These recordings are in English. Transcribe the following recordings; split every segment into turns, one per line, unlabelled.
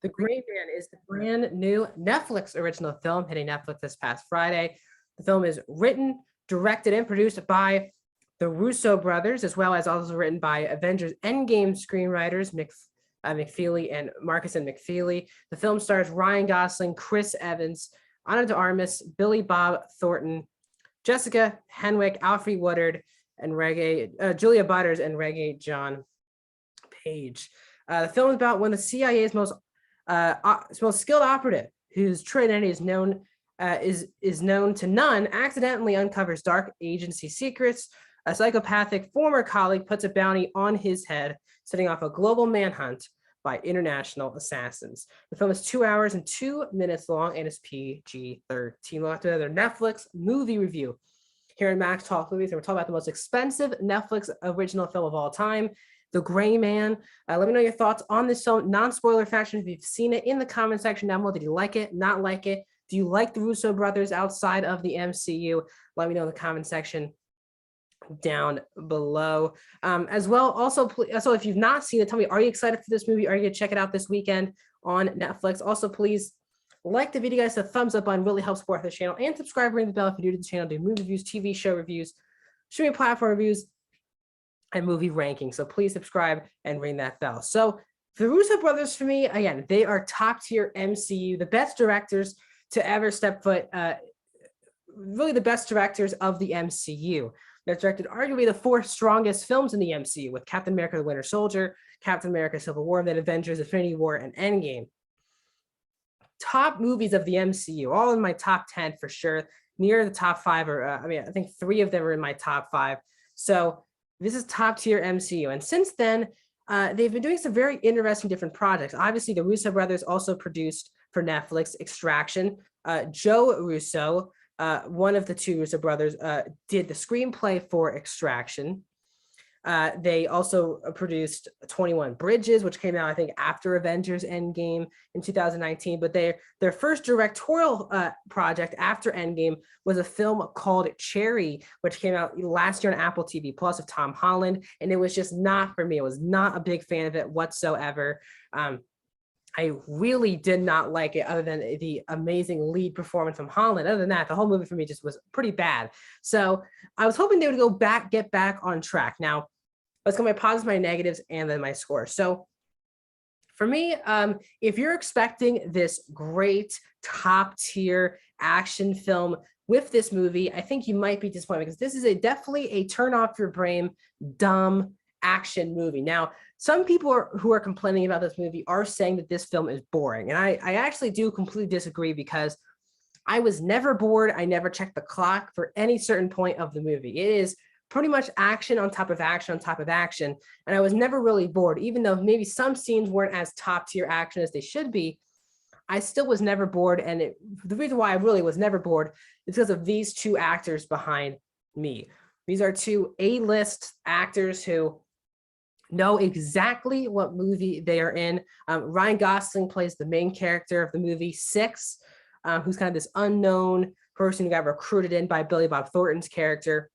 The Gray Man is the brand new Netflix original film hitting Netflix this past Friday. The film is written, directed, and produced by the Russo brothers, as well as also written by Avengers Endgame screenwriters McFeely and Marcus and McFeely. The film stars Ryan Gosling, Chris Evans, Ana de Armas, Billy Bob Thornton, Jessica Henwick, Alfre Woodard, and Julia Butters and Regé-Jean Page. The film is about when the CIA's most skilled operative, whose true identity is known to none, accidentally uncovers dark agency secrets. A psychopathic former colleague puts a bounty on his head, setting off a global manhunt by international assassins. The film is 2 hours and 2 minutes long and is PG-13. We'll have to another Netflix movie review here in Max Talk Movies, and we're talking about the most expensive Netflix original film of all time, The Gray Man. Let me know your thoughts on this film, non-spoiler fashion, if you've seen it, in the comment section down below. Did you like it, not like it? Do you like the Russo brothers outside of the MCU? Let me know in the comment section down below. As well, also, so if you've not seen it, tell me, are you excited for this movie? Are you going to check it out this weekend on Netflix? Also, please like the video, guys. A thumbs up button really helps support the channel, and subscribe, ring the bell if you're new to the channel. Do movie reviews, TV show reviews, streaming platform reviews, and movie rankings. So please subscribe and ring that bell. So the Russo brothers, for me, again, they are top tier MCU, the best directors to ever step foot, really the best directors of the MCU. They've directed arguably the 4 strongest films in the MCU, with Captain America: The Winter Soldier, Captain America: Civil War, then Avengers: Infinity War, and Endgame. Top movies of the MCU, all in my top 10 for sure, near the top 5, or I think 3 of them are in my top 5. So this is top tier MCU. And since then, they've been doing some very interesting different projects. Obviously, the Russo brothers also produced for Netflix Extraction. Joe Russo, one of the 2 Russo brothers, did the screenplay for Extraction. They also produced 21 Bridges, which came out, I think, after Avengers Endgame in 2019. But their first directorial project after Endgame was a film called Cherry, which came out last year on Apple TV Plus with Tom Holland. And it was just not for me. I was not a big fan of it whatsoever. I really did not like it, other than the amazing lead performance from Holland. Other than that, the whole movie for me just was pretty bad. So I was hoping they would get back on track. Now, let's go my positives, my negatives, and then my score. So for me, if you're expecting this great top tier action film with this movie, I think you might be disappointed, because this is definitely a turn off your brain, dumb action movie. Now, some people who are complaining about this movie are saying that this film is boring. And I actually do completely disagree, because I was never bored. I never checked the clock for any certain point of the movie. It is pretty much action on top of action on top of action. And I was never really bored, even though maybe some scenes weren't as top tier action as they should be. I still was never bored. And the reason why I really was never bored is because of these 2 actors behind me. These are 2 A-list actors who know exactly what movie they are in. Ryan Gosling plays the main character of the movie, Six, who's kind of this unknown person who got recruited in by Billy Bob Thornton's character.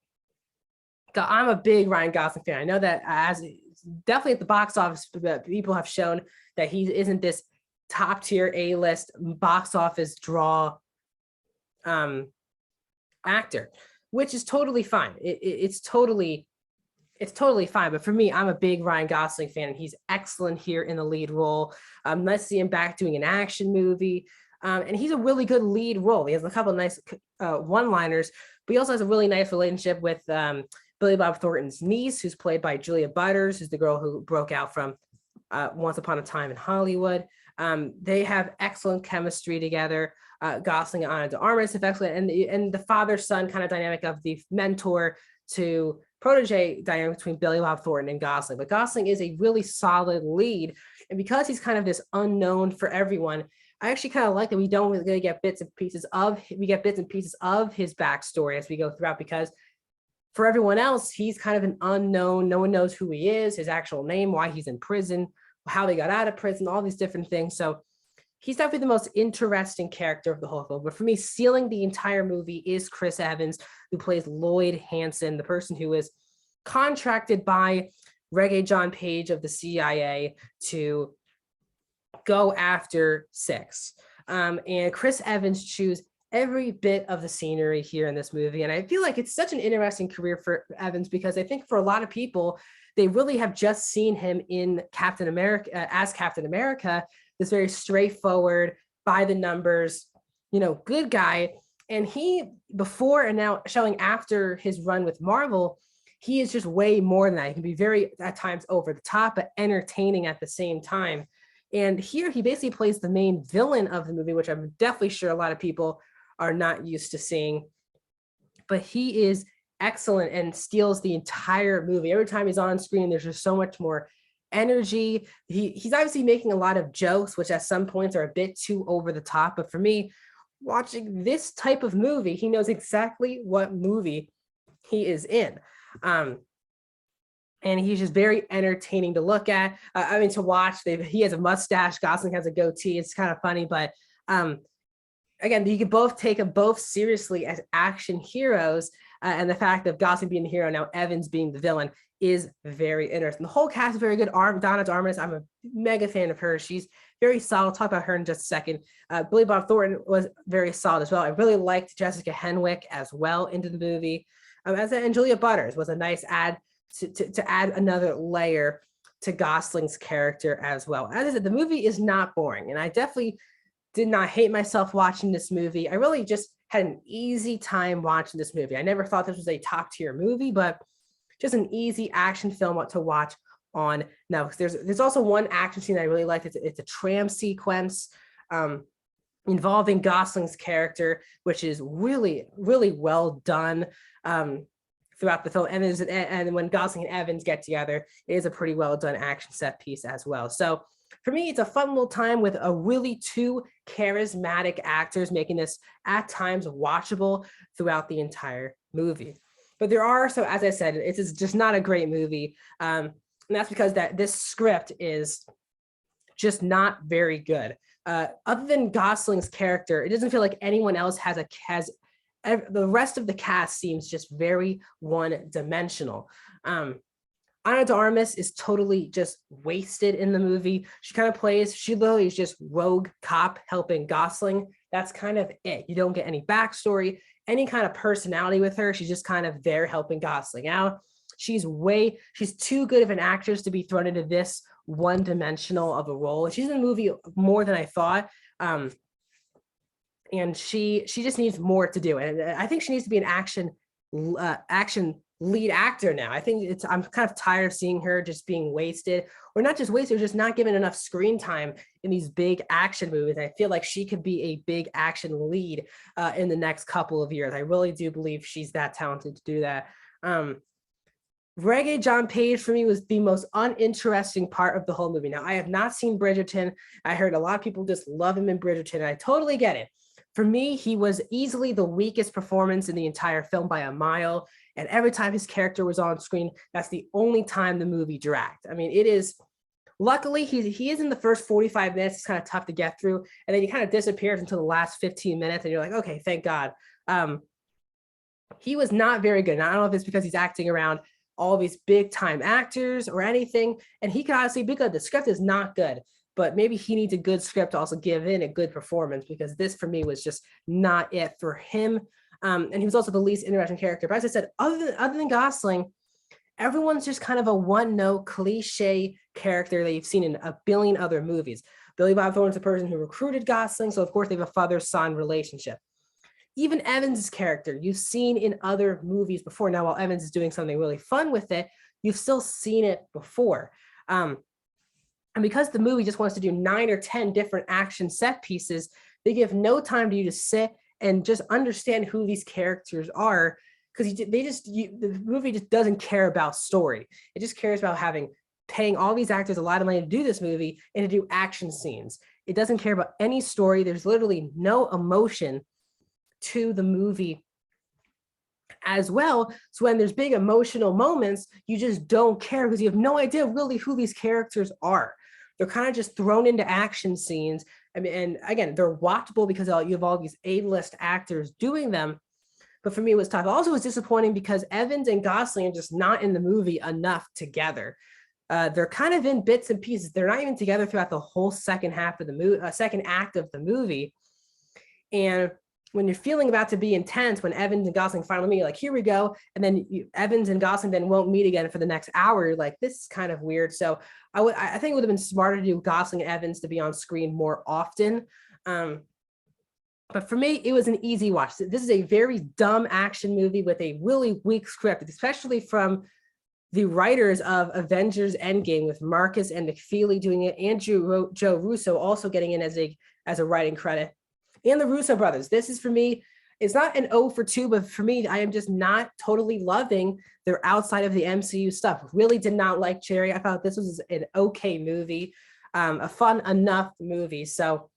I'm a big Ryan Gosling fan. I know that as definitely at the box office, people have shown that he isn't this top tier A-list box office draw actor, which is totally fine. It's totally fine. But for me, I'm a big Ryan Gosling fan, and he's excellent here in the lead role. Let's see him back doing an action movie. And he's a really good lead role. He has a couple of nice one-liners, but he also has a really nice relationship with Billy Bob Thornton's niece, who's played by Julia Butters, who's the girl who broke out from Once Upon a Time in Hollywood. They have excellent chemistry together. Gosling and Ana de Armas is excellent, and the father-son kind of dynamic of the mentor to protege dynamic between Billy Bob Thornton and Gosling. But Gosling is a really solid lead, and because he's kind of this unknown for everyone, I actually kind of like that we don't really get bits and pieces of his backstory as we go throughout, because for everyone else, he's kind of an unknown. No one knows who he is, his actual name, why he's in prison, how they got out of prison, all these different things. So he's definitely the most interesting character of the whole film. But for me, stealing the entire movie is Chris Evans, who plays Lloyd Hansen, the person who is contracted by Regé-Jean Page of the CIA to go after 6. And Chris Evans chews every bit of the scenery here in this movie. And I feel like it's such an interesting career for Evans, because I think for a lot of people, they really have just seen him in Captain America, as Captain America, this very straightforward, by the numbers, good guy. And he, before and now showing after his run with Marvel, he is just way more than that. He can be very, at times, over the top, but entertaining at the same time. And here he basically plays the main villain of the movie, which I'm definitely sure a lot of people are not used to seeing. But he is excellent and steals the entire movie. Every time he's on screen, there's just so much more energy. He's obviously making a lot of jokes, which at some points are a bit too over the top. But for me, watching this type of movie, he knows exactly what movie he is in. And he's just very entertaining to look at. To watch. He has a mustache. Gosling has a goatee. It's kind of funny, but again, you can both take them both seriously as action heroes. And the fact of Gosling being the hero, now Evans being the villain, is very interesting. The whole cast is very good. Donna de Armas, I'm a mega fan of her. She's very solid. I'll talk about her in just a second. Billy Bob Thornton was very solid as well. I really liked Jessica Henwick as well into the movie. And Julia Butters was a nice add to add another layer to Gosling's character as well. As I said, the movie is not boring, and I definitely did not hate myself watching this movie. I really just had an easy time watching this movie. I never thought this was a top tier movie, but just an easy action film to watch on Netflix. There's also one action scene I really liked. It's a tram sequence involving Gosling's character, which is really, really well done throughout the film. And when Gosling and Evans get together, it is a pretty well done action set piece as well. So for me, it's a fun little time with a really two charismatic actors, making this at times watchable throughout the entire movie. But there are, so as I said, it's just not a great movie. And that's because this script is just not very good. Other than Gosling's character, it doesn't feel like anyone else has the rest of the cast seems just very one-dimensional. Ana de Armas is totally just wasted in the movie. She literally is just rogue cop helping Gosling. That's kind of it. You don't get any backstory, any kind of personality with her. She's just kind of there helping Gosling out. She's too good of an actress to be thrown into this one-dimensional of a role. She's in the movie more than I thought. And she just needs more to do. And I think she needs to be an action lead actor now. I'm kind of tired of seeing her just being wasted, or not just wasted, just not given enough screen time in these big action movies. I feel like she could be a big action lead in the next couple of years. I really do believe she's that talented to do that. Regé-Jean Page for me was the most uninteresting part of the whole movie. Now, I have not seen Bridgerton. I heard a lot of people just love him in Bridgerton, and I totally get it. For me, he was easily the weakest performance in the entire film by a mile. And every time his character was on screen, that's the only time the movie dragged. I mean, it is, luckily, he is in the first 45 minutes. It's kind of tough to get through. And then he kind of disappears until the last 15 minutes. And you're like, okay, thank God. He was not very good. And I don't know if it's because he's acting around all these big time actors or anything. And he could honestly be good. The script is not good, but maybe he needs a good script to also give in a good performance, because this for me was just not it for him. And he was also the least interesting character. But as I said, other than Gosling, everyone's just kind of a one-note cliche character that you've seen in a billion other movies. Billy Bob Thornton's the person who recruited Gosling, so of course they have a father-son relationship. Even Evans' character, you've seen in other movies before. Now, while Evans is doing something really fun with it, you've still seen it before. And because the movie just wants to do 9 or 10 different action set pieces, they give no time to you to sit and just understand who these characters are, because the movie just doesn't care about story. It just cares about paying all these actors a lot of money to do this movie and to do action scenes. It doesn't care about any story. There's literally no emotion to the movie as well. So when there's big emotional moments, you just don't care because you have no idea really who these characters are. They're kind of just thrown into action scenes. I mean, and again, they're watchable because you have all these A-list actors doing them. But for me, it was tough. Also, it was disappointing because Evans and Gosling are just not in the movie enough together. They're kind of in bits and pieces. They're not even together throughout the whole second half of the movie, second act of the movie. And when you're feeling about to be intense, when Evans and Gosling finally meet, like, here we go. And then Evans and Gosling then won't meet again for the next hour. You're like, this is kind of weird. So I think it would have been smarter to do Gosling and Evans to be on screen more often. But for me, it was an easy watch. This is a very dumb action movie with a really weak script, especially from the writers of Avengers Endgame, with Marcus and McFeely doing it, and Joe Russo also getting in as a writing credit, and the Russo brothers. This is, for me, it's not an 0 for 2, but for me, I am just not totally loving their outside of the MCU stuff. Really did not like Cherry. I thought this was an okay movie, a fun enough movie. So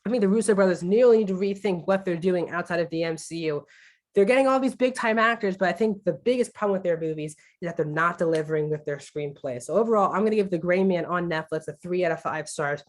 I mean, the Russo brothers nearly need to rethink what they're doing outside of the MCU. They're getting all these big time actors, but I think the biggest problem with their movies is that they're not delivering with their screenplay. So overall, I'm going to give The Gray Man on Netflix a 3 out of 5 stars.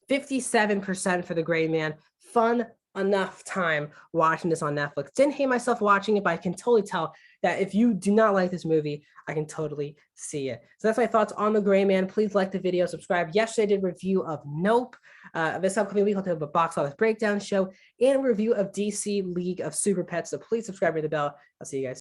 57% for The Gray Man. Fun enough time watching this on Netflix. Didn't hate myself watching it, but I can totally tell that if you do not like this movie, I can totally see it. So that's my thoughts on The Gray Man. Please like the video, subscribe. Yesterday I did a review of Nope. This upcoming week I'll have a box office breakdown show and a review of DC League of Super Pets. So please subscribe to the bell. I'll see you guys.